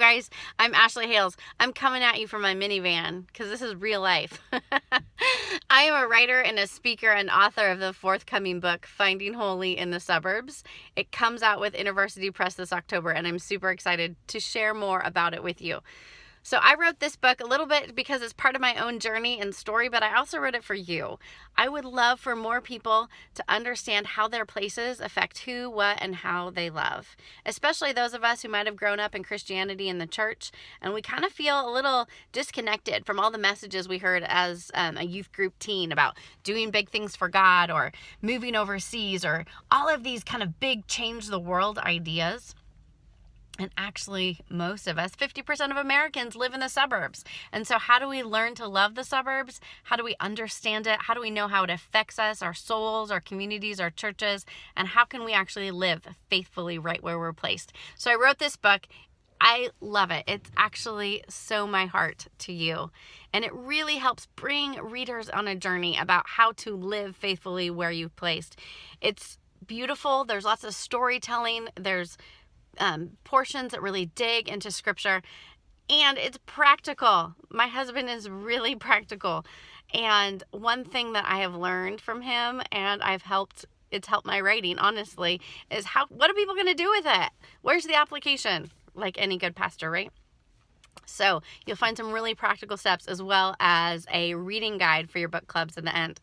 guys? I'm Ashley Hales. I'm coming at you from my minivan because this is real life. I am a writer and a speaker and author of the forthcoming book, Finding Holy in the Suburbs. It comes out with InterVarsity Press this October, and I'm super excited to share more about it with you. So I wrote this book a little bit because it's part of my own journey and story, but I also wrote it for you. I would love for more people to understand how their places affect who, what, and how they love, especially those of us who might have grown up in Christianity and the church, and we kind of feel a little disconnected from all the messages we heard as a youth group teen about doing big things for God or moving overseas or all of these kind of big change the world ideas. And actually, most of us, 50% of Americans, live in the suburbs. And so how do we learn to love the suburbs? How do we understand it? How do we know how it affects us, our souls, our communities, our churches? And how can we actually live faithfully right where we're placed? So I wrote this book. I love it. It's actually so my heart to you. And it really helps bring readers on a journey about how to live faithfully where you've placed. It's beautiful. There's lots of storytelling. There's portions that really dig into scripture, and it's practical. My husband is really practical, and one thing that I have learned from him, and it's helped my writing, honestly, is what are people going to do with it? Where's the application? Like any good pastor, right? So you'll find some really practical steps as well as a reading guide for your book clubs in the end.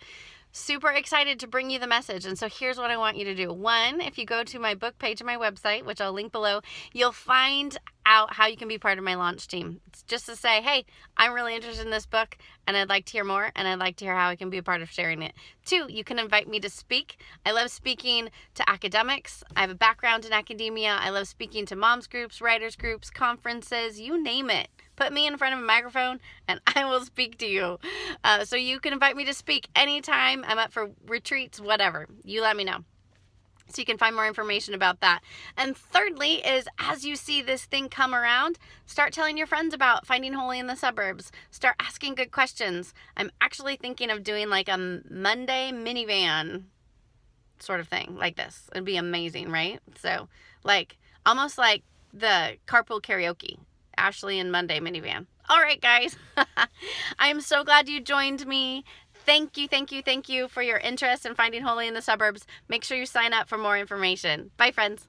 Super excited to bring you the message. And so here's what I want you to do. One, if you go to my book page on my website, which I'll link below, you'll find out how you can be part of my launch team. It's just to say, hey, I'm really interested in this book and I'd like to hear more, and I'd like to hear how I can be a part of sharing it. Two, you can invite me to speak. I love speaking to academics. I have a background in academia. I love speaking to moms groups, writers groups, conferences, you name it. Put me in front of a microphone and I will speak to you. So you can invite me to speak anytime. I'm up for retreats, whatever. You let me know. So you can find more information about that. And thirdly is, as you see this thing come around, start telling your friends about Finding Holy in the Suburbs. Start asking good questions. I'm actually thinking of doing like a Monday minivan sort of thing like this. It'd be amazing, right? So like almost like the carpool karaoke. Ashley and Monday minivan. All right, guys. I am so glad you joined me. Thank you for your interest in Finding Holy in the Suburbs. Make sure you sign up for more information. Bye, friends.